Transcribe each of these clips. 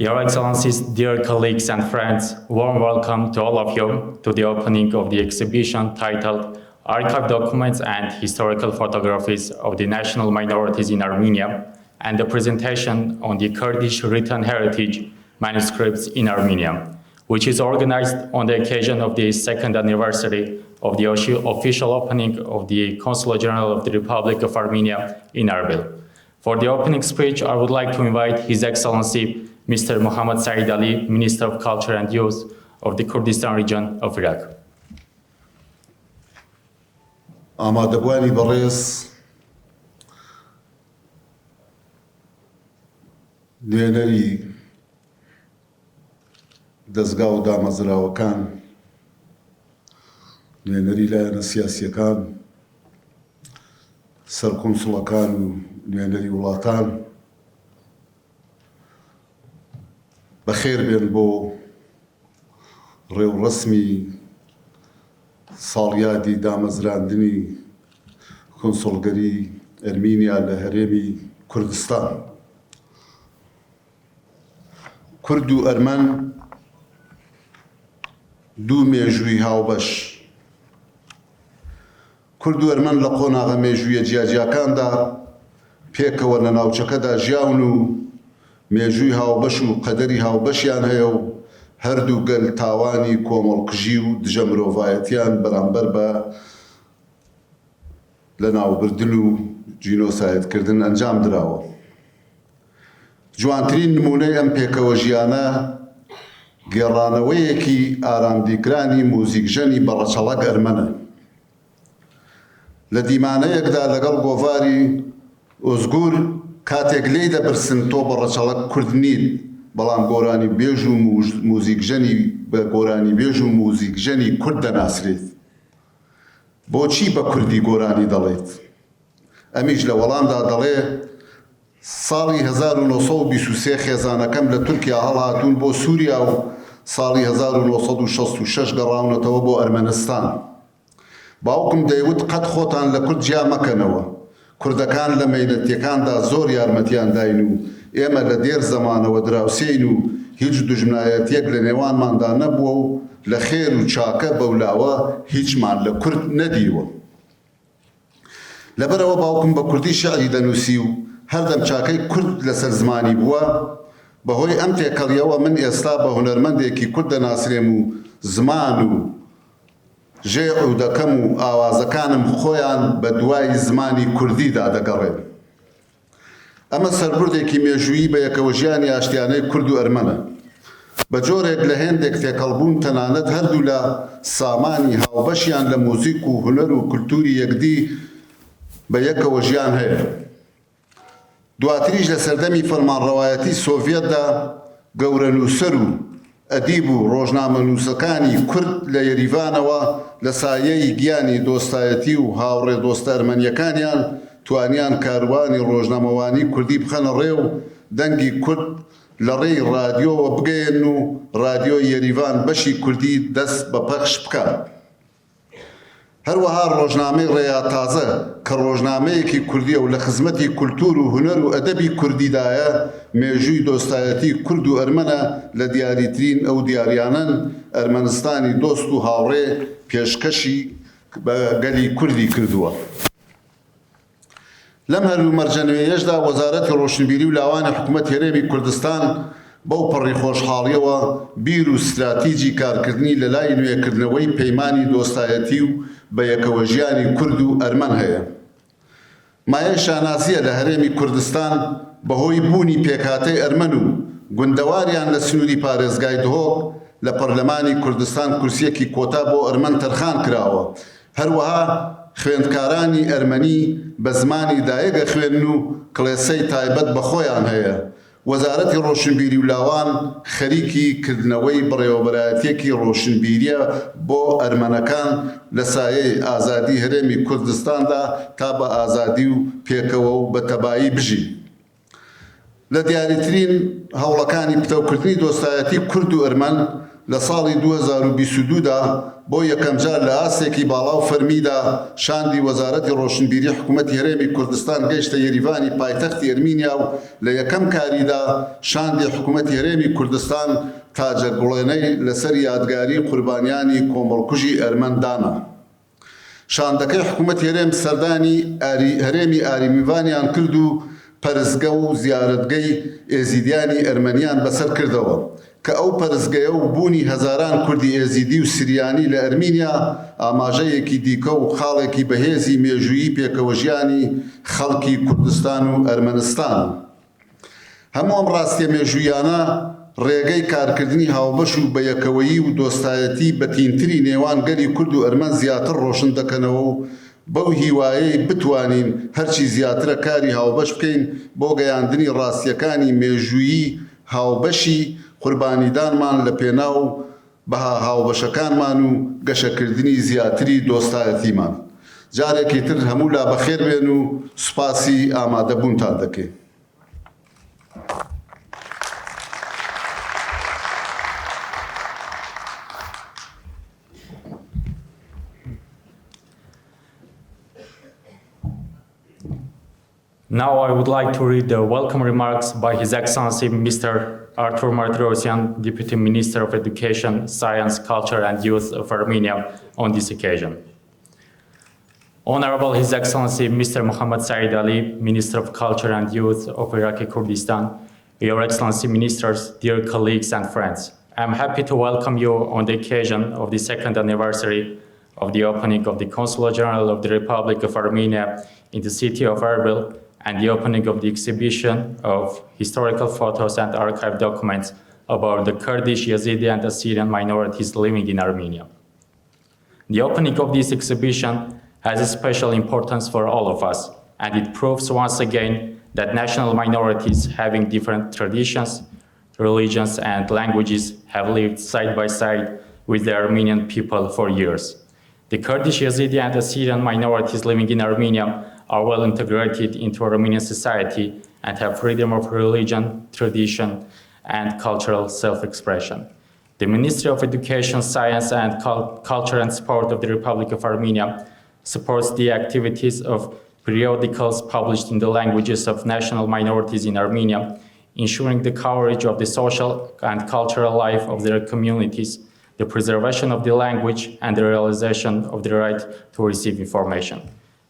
Your Excellencies, dear colleagues and friends, warm welcome to all of you to the opening of the exhibition titled Archive Documents and Historical Photographies of the National Minorities in Armenia and the presentation on the Kurdish written heritage manuscripts in Armenia, which is organized on the occasion of the second anniversary of the official opening of the Consulate General of the Republic of Armenia in Arbel. For the opening speech, I would like to invite His Excellency Mr. Mohammad Saeed Ali, Minister of Culture and Youth of the Kurdistan region of Iraq. ئامادەبوانی بەڕێز نوێنەری دەستگا و دامەزراوەکان، نوێنەری لایەنە سیاسیەکان، سەرکۆنسڵەکان و نوێنەری وڵاتان بەخێر بێن بۆ ڕێوڕسمی ساڵیادی دامەزراندنی کۆنسڵگەری ئەرمینیا لە هەرێمی کوردستان. کورد و ئەرمەن دوو مێژووی هاوبەش. کورد و ئەرمەن لە قۆناغە مێژوویە جیاجیاکاندا پێکەوە لە ناوچەکەدا ژیاون و مێژووی هاوبەش و قەدەری هاوبەشیان هەیە و هەردوو گەل تاوانی کۆمەڵکژی و دژە مرۆڤایەتیان بەرامبەر بە لەناوبردن و جینۆسایدکردن ئەنجام دراوە. جوانترین نمونەی ئەم پێکەوە ژیانە گێڕانەوەیەکی ئارامدیگرانی موزیکژەنی بەڕەچەڵەک ئەرمەنە. لە دیمانەیەکدا لەگەڵ گۆڤاری ئۆزگور کاتێک لێی دەبرسن تۆ بەڕەچەڵەک کورد نیت، بەڵام گۆرانی بێژ و موزیکژەنی بە گۆرانی بێژ و موزیکژەنی کورد دەناسرێت. بۆچی بە کوردی گۆرانی دەڵێت؟ ئەمیش لە وەڵامدا دەڵێ ساڵی 1923 خێزانەکەم لە تورکیا هەڵهاتوون بۆ سووریا و ساڵی 1966 گەڕاونەتەوە بۆ ئەرمەنستان. باوکم دەیوت قەت خۆتان لە کورد جیا مەکەنەوە، کوردەکان لە مەیدەتیەکاندا زۆر یارمەتیان داین و ئێمە لە دێر زەمانەوە دراوسین و هیچ دوژمنایەتیەک لە نێوانماندا نەبووە و لە خێر و چاکە بەولاوە هیچمان لە کورد نەدیوە. لەبەرەوە باوکم بە کوردی شعری دەنووسی و هەردەم چاکەی کورد لەسەر زمانی بووە. بەهۆی ئەم تێکەڵیەوە من ئێستا بە هونەرمەندێکی کورد دەناسرێم و زمان و ژێع و دەکەم و ئاوازەکانم خۆیان بە دوای زمانی کوردیدا دەگەڕێن. ئەمە سەربردێکی مێژوویی بە یەکەوە ژیانی ئاشتیانەی کورد و ئەرمەنە. بە جۆرێک لە هێندێک تێکەڵبوون تەنانەت هەردوو لە سامانی هاوبەشیان لە موزیک و هونەر و کولتوری یەکدی بە یەکەوە ژیان هەیە. دواتریش لە سەردەمی فەرمانڕەوایەتی سۆڤیەتدا گەورە نووسەر و ئەدیب و ڕۆژنامە نووسەکانی کورد لە یەریڤانەوە لە سایەی گیانی دۆستایەتی و هاوڕێ دۆستە ئەرمەنیەکانیان توانیان کاروانی ڕۆژنامەوانی کوردی بخەنە ڕێ و دەنگی کورد لە ڕێی رادیۆوە بگەێن و رادیۆی یەریڤان بەشی کوردی دەست بە پەخش بکات. هەروەها ڕۆژنامەی ڕێیا تازە کە ڕۆژنامەیەکی کوردیە و لە خزمەتی کولتور و هونەر و ئەدەبی کوردیدایە مێژووی دۆستایەتی کورد و ئەرمەنە لە دیاریترین ئەو دیاریانن ئەرمەنستانی دۆست و هاوڕێ پێشکەشی بە گەلی کوردی کردووە. لەم هەلومەرجەنوێیەشدا وەزارەتی ڕۆشنبیری و لاوانی حکوومەت هێرێمی کوردستان بەو پەڕی خۆشحاڵیەوە بیر و استراتیجی کارکردنی لە لای نوێکردنەوەی پەیمانی دۆستایەتی و بە یەکەوە ژیانی کورد و ئەرمەن هەیە. مایە شانازیە لە هەرێمی کوردستان بەهۆی بوونی پێکهاتەی ئەرمەن و گوندەواریان لە سنووری پارێزگای دهۆک لە پەرلەمانی کوردستان کورسیەکی کۆتا بۆ ئەرمەن تەرخان کراوە. هەروەها خوێندکارانی ئەرمەنی بە زمانی دایەگە خوێن و کڵێسەی تایبەت بە خۆیان هەیە. وەزارەتی ڕۆشنبیری و لاوان خەریکی کردنەوەی بڕێوەبەرایەتیەکی ڕۆشنبیریە بۆ ئەرمەنەکان لە سایەی ئازادی هەرێمی کوردستاندا تا بە ئازادی و پێکەوە و بە تەبایی بژی. لە دیاریترین هەوڵەکانی پتەوکردنی دۆستایەتی کورد و ئەرمەن لە ساڵی 2022دا بۆ یەکەم جار لە ئاسێکی باڵا و فەرمیدا شاندی وەزارەتی ڕۆشنبیری حکوومەتی هەرێمی کوردستان گەیشتە یەریڤانی پایتەختی ئەرمینیا و لە یەکەم کاریدا شاندی حکوومەتی هەرێمی کوردستان تاجە گوڵێنەی لەسەر یادگاری قوربانیانی کۆمەڵکوژی ئەرمەندانە. شاندەکەی حکوومەتی هەرێم سەردانی هەرێمی ئاریمیڤانیان کرد و پەرزگە و زیارەتگەی ئێزیدیانی ئەرمەنیان بەسەر کردەوە کە ئەو پەرزگەیە و بوونی هەزاران کوردی ئێزیدی و سریانی لە ئەرمینیا ئاماژەیەکی دیکە و خاڵێکی بەهێزی مێژویی پێکەوەژیانی خەڵکی کوردستان و ئەرمەنستان. هەموو ئەم ڕاستیە مێژویانە ڕێگەی کارکردنی هاوبەش و بەیەکەوەیی و دۆستایەتی بەتینتری نێوان گەلی کورد و ئەرمەن زیاتر ڕۆشن دەکەنەوە و بەو هیوایەی بتوانین هەرچی زیاترە کاری هاوبەش بکەین بۆ گەیاندنی ڕاستیەکانی مێژویی هاوبەشی قوربانیدانمان لە پێناو بەها هاوبەشەکانمان و گەشەکردنی زیاتری دۆستایەتیمان. جارێکی تر هەموو لا بەخێر بێن و سوپاسی ئامادەبوونتان دەکەین. Now I would like to read the welcome remarks by His Excellency Mr. Artur Martirosyan, Deputy Minister of Education, Science, Culture and Youth of Armenia on this occasion. Honorable His Excellency Mr. Muhammad Saeed Ali, Minister of Culture and Youth of Iraqi Kurdistan, Your Excellency Ministers, dear colleagues and friends, I'm happy to welcome you on the occasion of the second anniversary of the opening of the Consulate General of the Republic of Armenia in the city of Erbil and the opening of the exhibition of historical photos and archive documents about the Kurdish, Yazidi, and Assyrian minorities living in Armenia. The opening of this exhibition has a special importance for all of us, and it proves once again that national minorities having different traditions, religions, and languages have lived side by side with the Armenian people for years. The Kurdish, Yazidi, and Assyrian minorities living in Armenia are well integrated into Armenian society and have freedom of religion, tradition, and cultural self-expression. The Ministry of Education, Science, and Culture and Sport of the Republic of Armenia supports the activities of periodicals published in the languages of national minorities in Armenia, ensuring the coverage of the social and cultural life of their communities, the preservation of the language, and the realization of the right to receive information.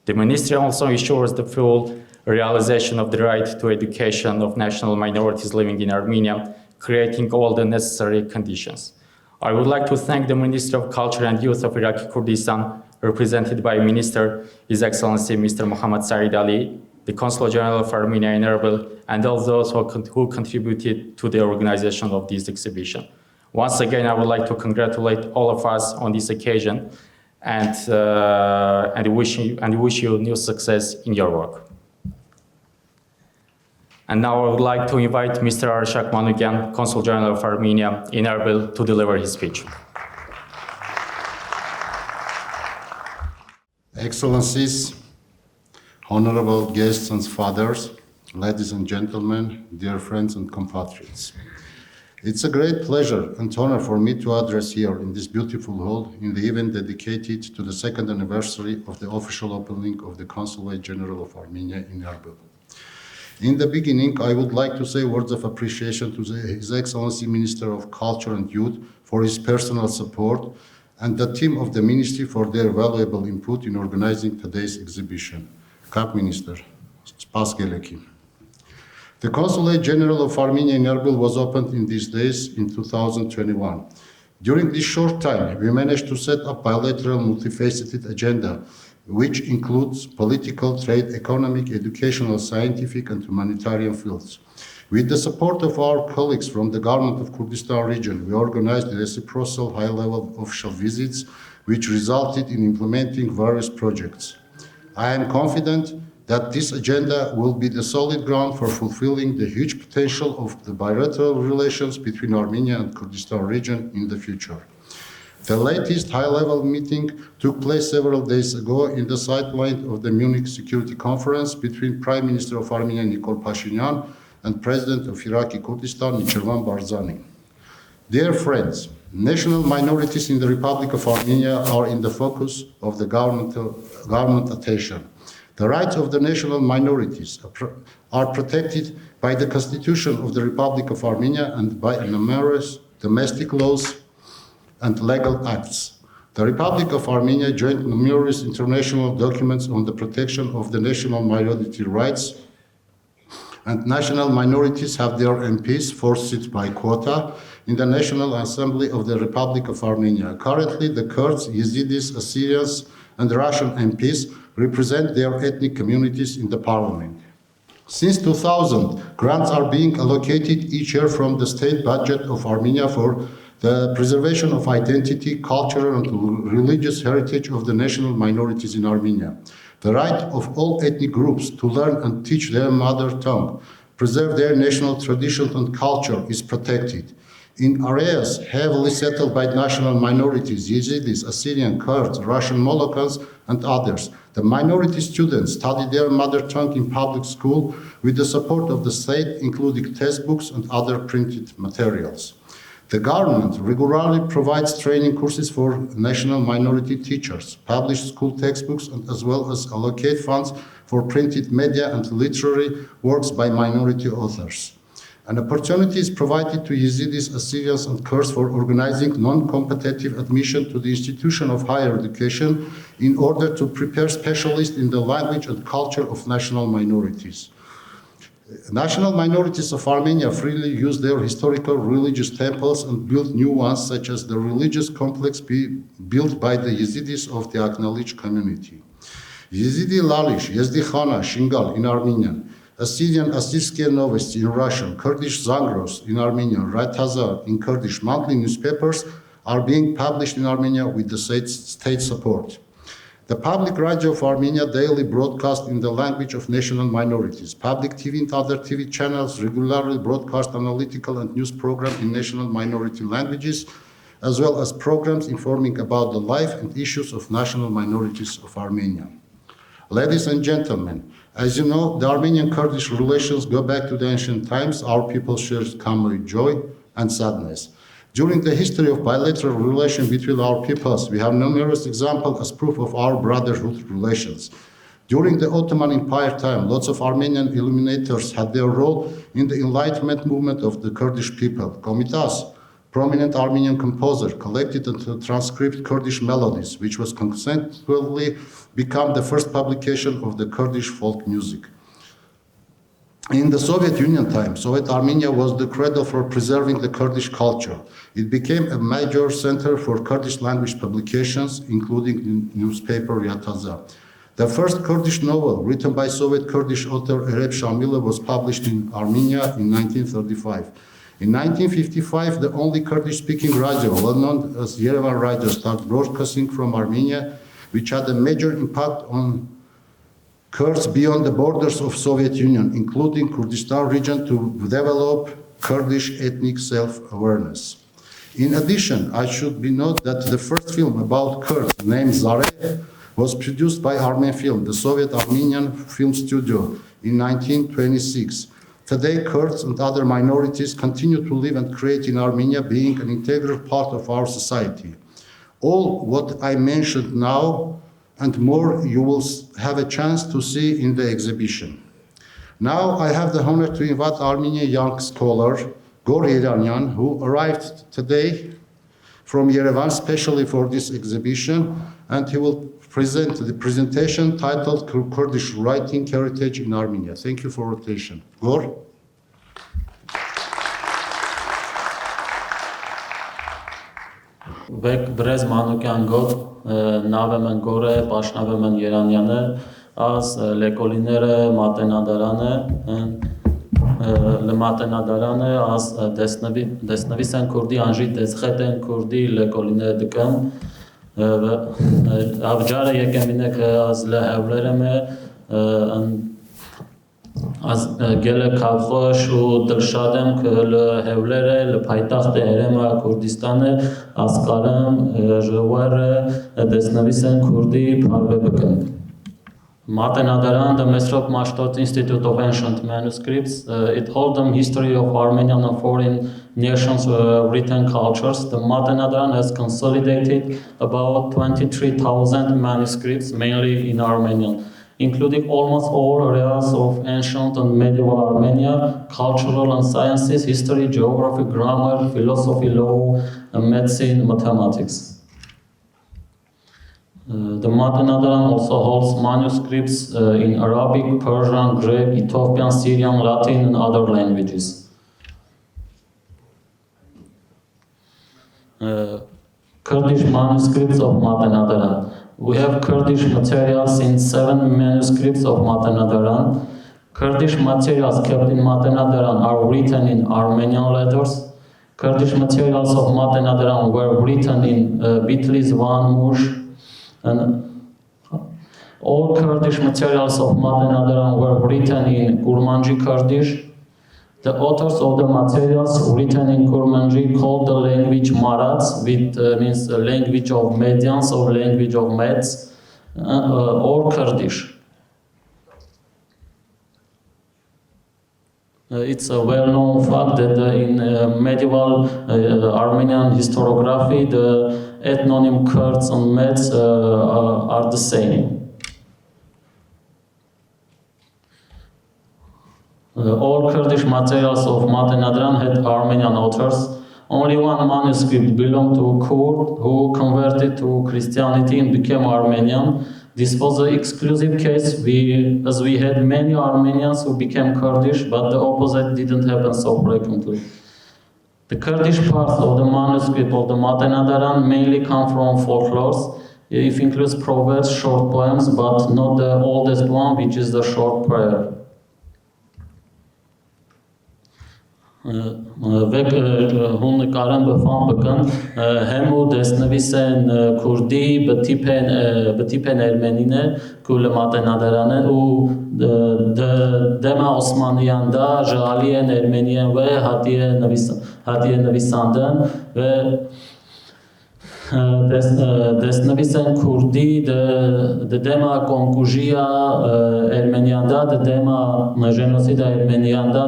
The Ministry also ensures the full realization of the right to education of national minorities living in Armenia, creating all the necessary conditions. I would like to thank the Ministry of Culture and Youth of Iraqi Kurdistan, represented by Minister His Excellency Mr. Muhammad Saeed Ali, the Consul General of Armenia in Erbil, and all those who contributed to the organization of this exhibition. Once again, I would like to congratulate all of us on this occasion and wish you new success in your work. And now I would like to invite Mr. Arshak Manukyan, Consul General of Armenia in Erbil, to deliver his speech. Excellencies, honorable guests and fathers, ladies and gentlemen, dear friends and compatriots. It's a great pleasure and honor for me to address here in this beautiful hall in the event dedicated to the second anniversary of the official opening of the Consulate General of Armenia in Armenia. In the beginning, I would like to say words of appreciation to His Excellency Minister of Culture and Youth for his personal support and the team of the Ministry for their valuable input in organizing today's exhibition. Kap Minister, spas geleki. The Consulate General of Armenia in Erbil was opened in these days in 2021. During this short time, we managed to set up bilateral multifaceted agenda, which includes political, trade, economic, educational, scientific, and humanitarian fields. With the support of our colleagues from the government of Kurdistan region, we organized reciprocal high-level official visits, which resulted in implementing various projects. I am confident that this agenda will be the solid ground for fulfilling the huge potential of the bilateral relations between Armenia and Kurdistan region in the future. The latest high-level meeting took place several days ago in the sideline of the Munich Security Conference between Prime Minister of Armenia Nikol Pashinyan and President of Iraqi Kurdistan Michirvan Barzani. Dear friends, National minorities in the Republic of Armenia are in the focus of the government attention. The rights of the national minorities are protected by the Constitution of the Republic of Armenia and by numerous domestic laws and legal acts. The Republic of Armenia joined numerous international documents on the protection of the national minority rights, and national minorities have their MPs forced by quota in the National Assembly of the Republic of Armenia. Currently, the Kurds, Yazidis, Assyrians, and Russian MPs represent their ethnic communities in the parliament. Since 2000, grants are being allocated each year from the state budget of Armenia for the preservation of identity, cultural, and religious heritage of the national minorities in Armenia. The right of all ethnic groups to learn and teach their mother tongue, preserve their national traditions and culture is protected. In areas heavily settled by national minorities, Yazidis, Assyrian, Kurds, Russian Molochans, and others, the minority students study their mother tongue in public school with the support of the state, including textbooks and other printed materials. The government regularly provides training courses for national minority teachers, publish school textbooks, and as well as allocate funds for printed media and literary works by minority authors. An opportunity is provided to Yazidis, Assyrians, and Kurds for organizing non-competitive admission to the institution of higher education in order to prepare specialists in the language and culture of national minorities. National minorities of Armenia freely use their historical religious temples and build new ones, such as the religious complex built by the Yazidis of the acknowledged community. Yazidi Lalish, Yazdi Khana, Shingal in Armenian, Assyrian Assyrskie Novosti in Russian, Kurdish Zangros in Armenian, Raytaza in Kurdish monthly newspapers are being published in Armenia with the state support. The Public Radio of Armenia daily broadcast in the language of national minorities. Public TV and other TV channels regularly broadcast analytical and news programs in national minority languages, as well as programs informing about the life and issues of national minorities of Armenia. Ladies and gentlemen, as you know, the Armenian-Kurdish relations go back to the ancient times. Our people share common joy and sadness. During the history of bilateral relations between our peoples, we have numerous examples as proof of our brotherhood relations. During the Ottoman Empire time, lots of Armenian illuminators had their role in the enlightenment movement of the Kurdish people. Komitas, prominent Armenian composer, collected and transcribed Kurdish melodies, which was consequently become the first publication of the Kurdish folk music. In the Soviet Union time, Soviet Armenia was the cradle for preserving the Kurdish culture. It became a major center for Kurdish language publications, including the newspaper Yataza. The first Kurdish novel written by Soviet Kurdish author Ereb Shamilov was published in Armenia in 1935. In 1955, the only Kurdish-speaking radio, well known as Yerevan Radio, started broadcasting from Armenia, which had a major impact on Kurds beyond the borders of Soviet Union, including Kurdistan region, to develop Kurdish ethnic self-awareness. In addition, I should be noted that the first film about Kurds, named Zare, was produced by Armen Film, the Soviet Armenian film studio, in 1926. Today, Kurds and other minorities continue to live and create in Armenia, being an integral part of our society. All what I mentioned now and more you will have a chance to see in the exhibition. Now I have the honor to invite Armenian young scholar Gor Yeranyan, who arrived today from Yerevan specially for this exhibition, and he will present the presentation titled Kurdish Writing Heritage in Armenia. Thank you for your attention. Gor? Brez Manukyan Gor, Navemen Gore, Pashnavemen Yeranyan, as Lekolinere Matenadaran, Le Matenadaran, as Desnavisan Kurdi, Anji Descheten Kurdi, Lekoline Dekan, Avjara Yekeminek as Le Havlereme, and از گل کافخوش و دلشادم که لهولره لپایتخت هرم کردستان از قارم جوار دستنویسن کردی پاربه بکن. Matenadaran, the Mesrop Mashtot Institute of Ancient Manuscripts, it holds the history of Armenian and foreign nations' written cultures. The Matenadaran has consolidated about 23,000 manuscripts, mainly in Armenian, including almost all areas of ancient and medieval Armenia, cultural and sciences, history, geography, grammar, philosophy, law, medicine, mathematics. The Matenadaran also holds manuscripts in Arabic, Persian, Greek, Ethiopian, Syrian, Latin, and other languages. Kurdish manuscripts of Matenadaran. We have Kurdish materials in 7 manuscripts of Matenadaran. Kurdish materials kept in Matenadaran are written in Armenian letters. Kurdish materials of Matenadaran were written in Bitlis, Van Mush, and all Kurdish materials of Matenadaran were written in Kurmanji Kurdish. The authors of the materials written in Kurmanji called the language Marats, which means the language of Medians or language of Meds, or Kurdish. It's a well-known fact that in medieval Armenian historiography, the ethnonym Kurds and Meds are the same. All Kurdish materials of Matenadaran had Armenian authors. Only one manuscript belonged to a Kurd who converted to Christianity and became Armenian. This was the exclusive case as we had many Armenians who became Kurdish, but the opposite didn't happen so frequently. The Kurdish parts of the manuscript of the Matenadaran mainly come from folklores. It includes proverbs, short poems, but not the oldest one, which is the short prayer. Vek hun nկարան բfan բկն հեմու դեսնվիսեն քուրդի բտիպեն էրմենինը կուլը մատենադարանը ու դեմա օսմանյան դա ժալի են էրմենիան վե հատիե նվիսանդն վե դեսնվիսեն քուրդի դեմա կոնկուժիա էրմենիանդա դեմա ժենոսիդա էրմենիանդա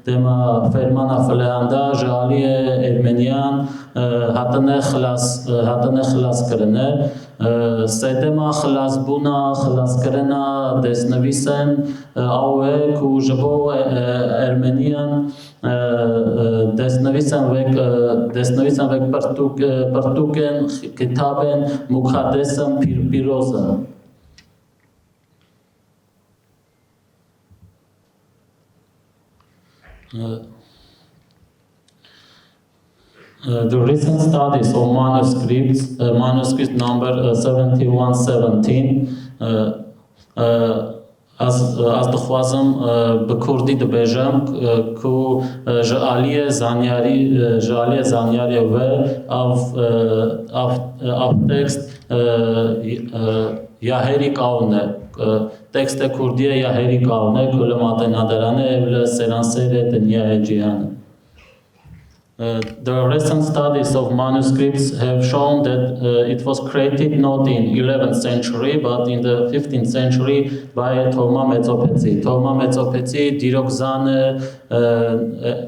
դեմա ֆերմանա ֆլեանդա ժալի էրմենիան հատնե խլաս կրնե սեդեմա խլաս բունա խլաս կրնա դեսնվիսեն աուե կու ժբո էրմենիան դեսնվիսան վեք պրտուկեն քիթաբեն մուքադեսն պիրոզն The recent studies of manuscript number 7117, as the Khwazam Bekurdi the Bejam, ku Jalie Zanyari of text Yaheri Kaune, text Kurdiya Yaheri Kaune, Kulamatenadarane, Seransere, Tenya. The recent studies of manuscripts have shown that it was created not in 11th century but in the 15th century by Thoma Metsopetsi. Thoma Metsopetsi, Dirokzane,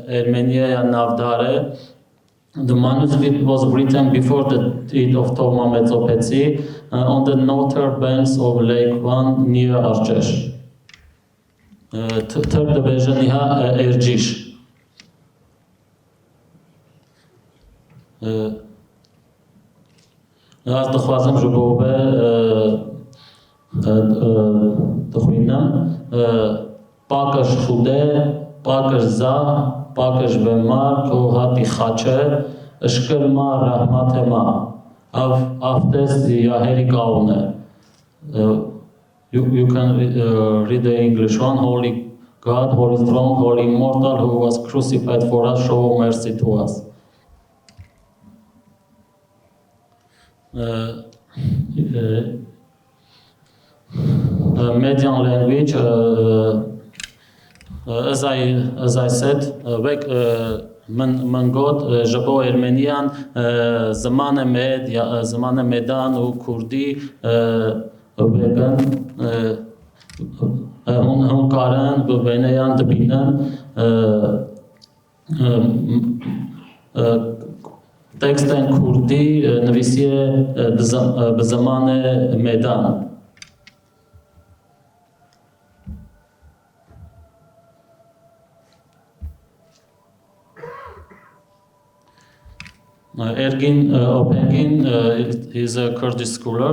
Armenia, Navdare. The manuscript was written before the death of Thoma Metsopetsi on the northern banks of Lake Van near Archesh. Third division iha Erjish. As the Khwazam Jubove the Huinam, Pakash Hude, Pakash Za, Pakash Bemar, Kohati Khacher, Shkelma Rahmatema, Aftes Yaheri Kaune. You can read the English one. Holy God, Holy Strong, Holy Immortal, who was crucified for us, show mercy to us. Median language, as I said, Mangod, Jabo Armenian, Zamane Medan, ou Kurdi, Vegan, հունկարեն, վենեյան, դբինեն, տեքստեն քուրդի, նվիսի է բզաման է մեդան։ Ergin Opengin is a Kurdish scholar,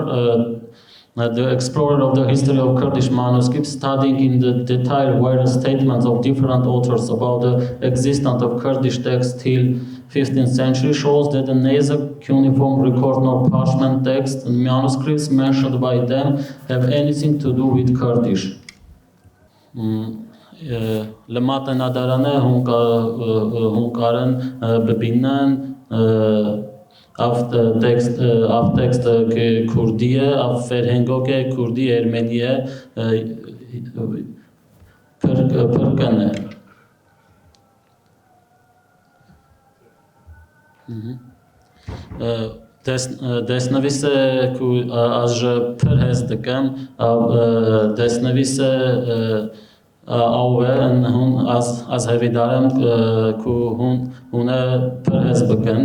the explorer of the history of Kurdish manuscripts, studying in the detail various statements of different authors about the existence of Kurdish texts till 15th century, shows that the neither cuneiform record nor parchment texts and manuscripts mentioned by them have anything to do with Kurdish. Լմատը նադարանը հունկարն բբինն av text Kurdiye, av ferhengoke Kurdi Ermeniye Pırkanı. Desnavise ku az përhez dëkëm, desnavise auven hun az hevidarem ku hune përhez bëkën.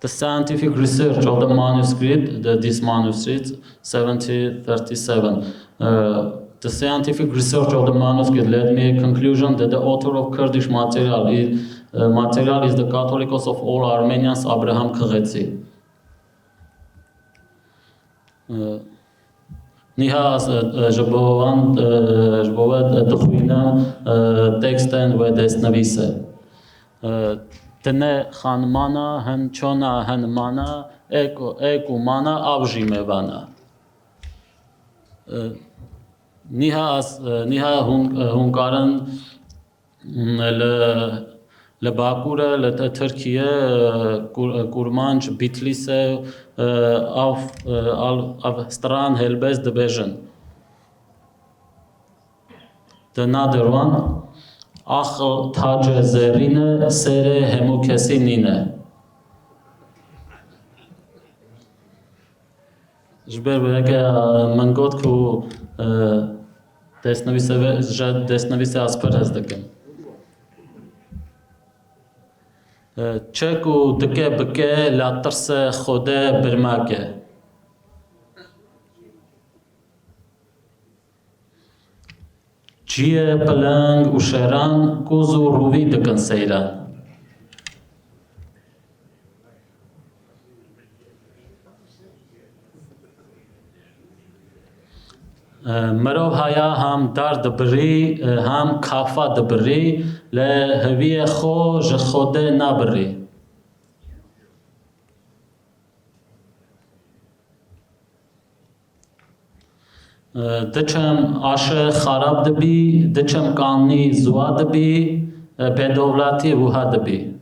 The scientific research of the manuscript, this manuscript, 1737, the scientific research of the manuscript led me a conclusion that the author of Kurdish material is the Catholicos of all Armenians, Abraham Kıgetsi. Niha zhbovet dëkhujna teksten ve desnavise. Tene khanmana, hen çona, hen mana, eko mana, avjimevana. Niha hunkarën لباكورة لتركيا كورمانش بيتليسة av stran helbez debezhen. Another one, Akhl taje zerine sere hemukesinine. Jber veke mangot ku desnavise asper hezdeken. Çeku dike bike la tırse khode birmake. Çiye pelang uşeran kuzu ruvi dikin seyran. مرو هایا هم درد بری هم کافا دبری لهوی خو جخوده نبری. دچم آشه خراب دبی، دچم کانی زوا دبی، بدولتی وها دبی.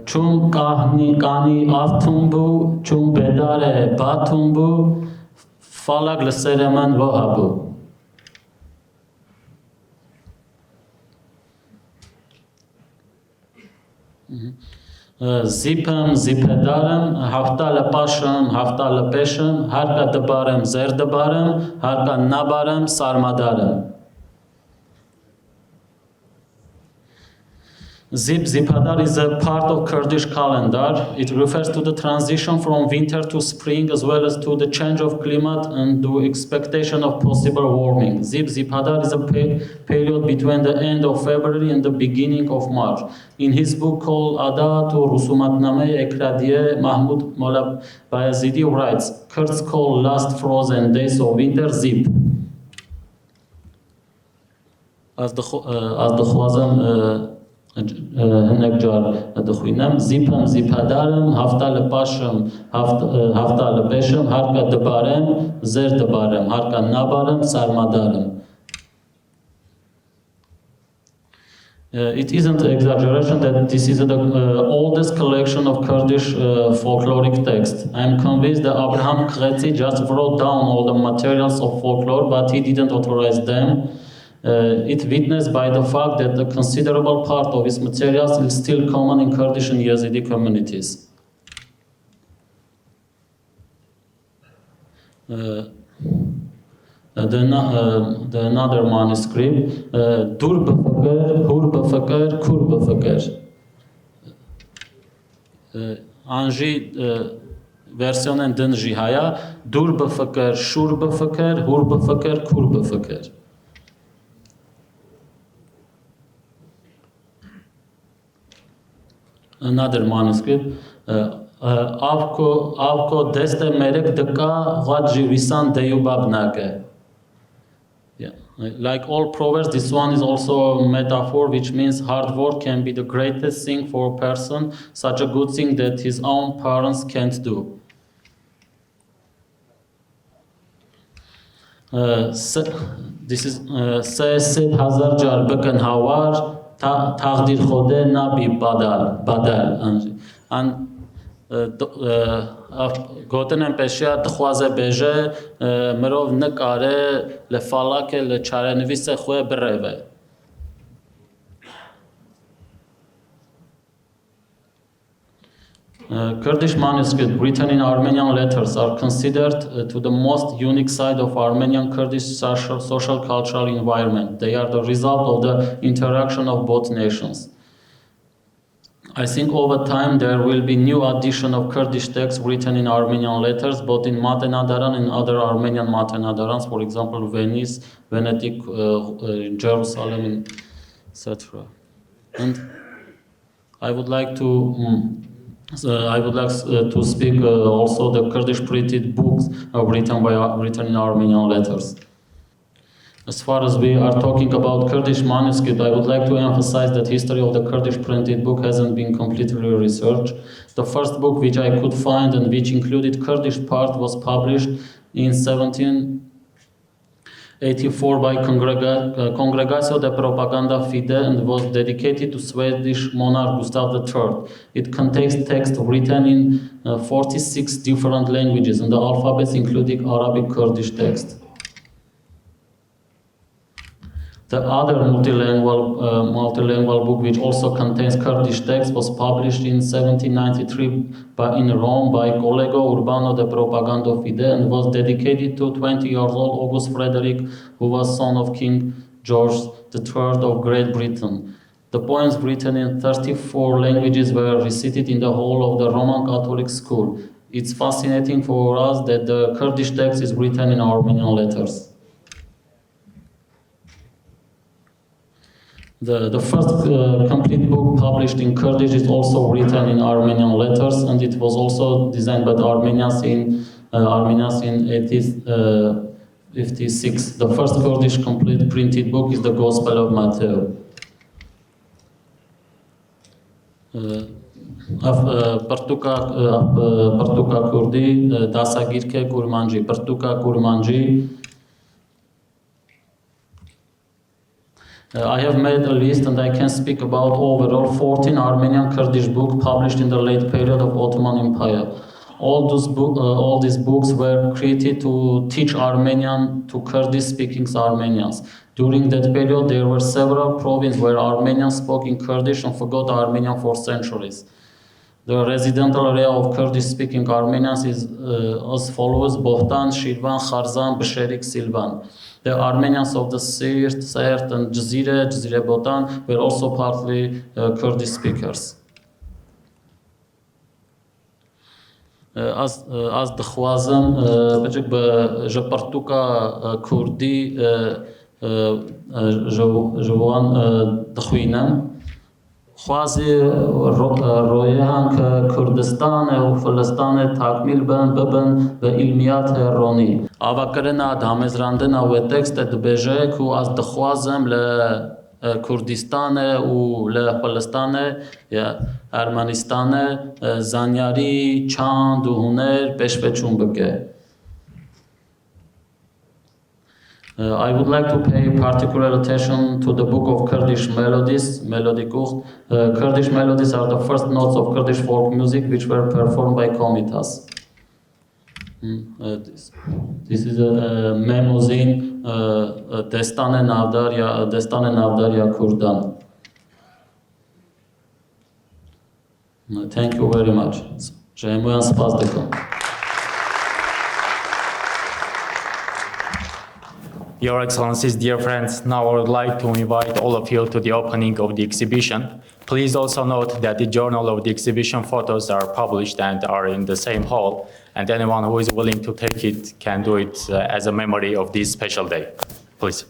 چون کانی آفتون بو، چون بدار باتون بو، فالق لسر من وها بو. زیپم زیپدارم، هفته لپاشم، هفته لپشم، هر که دبارم زر دبارم، هر که نبارم سرمدارم. Zipadar is a part of Kurdish calendar. It refers to the transition from winter to spring as well as to the change of climate and the expectation of possible warming. Zipadar is a period between the end of February and the beginning of March. In his book called Adat or Rusumatname Ekradiye, Mahmud Molab Bayazidi writes, Kurds call last frozen days of winter Zip. As the Khwazam هناك جار دخوینم زیپم زیپدارم هفته لپاشم هفته لپشم هر که دبارم زر دبارم هر که نبارم سرمدارم. It isn't an exaggeration that this is the oldest collection of Kurdish folkloric texts. I am convinced that Abraham Kıgetsi just wrote down all the materials of folklore, but he didn't authorize them. It witnessed by the fact that a considerable part of his materials is still common in Kurdish and Yazidi communities. the another manuscript, dur bfkr, hur bfkr, kur bfkr. Anji versiyonen dënji haja, dur bfkr, shur bfkr, hur bfkr, kur bfkr. Another manuscript, avko deste merek deka ghadji visan deyubabnake. Yeah. Like all proverbs, this one is also a metaphor, which means hard work can be the greatest thing for a person, such a good thing that his own parents can't do. This is Set Hazar Jar Bekan Hawar Tagdir Khode Nabi Badal. And գոտեն են պեշյա դխուազե բեժե մրով նկարե լεφալակ է լչարենվիս է խուե բրև է Kurdish manuscripts written in Armenian letters are considered to the most unique side of Armenian Kurdish social cultural environment. They are the result of the interaction of both nations. I think over time there will be new addition of Kurdish texts written in Armenian letters, both in Matenadaran and other Armenian Matenadarans, for example, Venice, Venetic, Jerusalem, etc. And I would like to speak also the Kurdish printed books written in Armenian letters. As far as we are talking about Kurdish manuscript, I would like to emphasize that history of the Kurdish printed book hasn't been completely researched. The first book which I could find and which included Kurdish part was published in 1784 by Congregatio de Propaganda Fide and was dedicated to Swedish monarch Gustav III. It contains text written in 46 different languages and the alphabets including Arabic Kurdish text. The other multilingual book, which also contains Kurdish text, was published in 1793 in Rome by Collego Urbano de Propaganda Fide and was dedicated to 20-year-old August Frederick, who was son of King George III of Great Britain. The poems written in 34 languages were recited in the hall of the Roman Catholic school. It's fascinating for us that the Kurdish text is written in Armenian letters. The first complete book published in Kurdish is also written in Armenian letters, and it was also designed by the Armenians in 1856. The first Kurdish complete printed book is the Gospel of Matthew. Partuka Kurdi, Dasagirke Kurmanji, Partuka Kurmanji. I have made a list and I can speak about overall 14 Armenian Kurdish books published in the late period of Ottoman Empire. All these books were created to teach Armenian to Kurdish-speaking Armenians. During that period, there were several provinces where Armenians spoke in Kurdish and forgot Armenian for centuries. The residential area of Kurdish-speaking Armenians is as follows: Bohtan, Shirvan, Kharzan, Besherik, Silvan. The Armenians of the Sert and Jazire Botan were also partly Kurdish speakers. Az dkhwazem bejek be Partuka Kurdi Jovan dkhwinam Khwazi royan Kurdistan و فلسطان تکمیل ببن به علمیات رونی. آوکرنا دامزراندنا و تکست دبیجه کو از دخوازم ل کردستان و ل فلسطان یا ارمنستان زانیاری چند و هنر پیشبچون بگه. I would like to pay particular attention to the book of Kurdish melodies, Melodikuch. Kurdish melodies are the first notes of Kurdish folk music which were performed by komitas. This is a memozin, Destane Navdarya Kurdan. Thank you very much. Your Excellencies, dear friends, now I would like to invite all of you to the opening of the exhibition. Please also note that the journal of the exhibition photos are published and are in the same hall, and anyone who is willing to take it can do it as a memory of this special day. Please.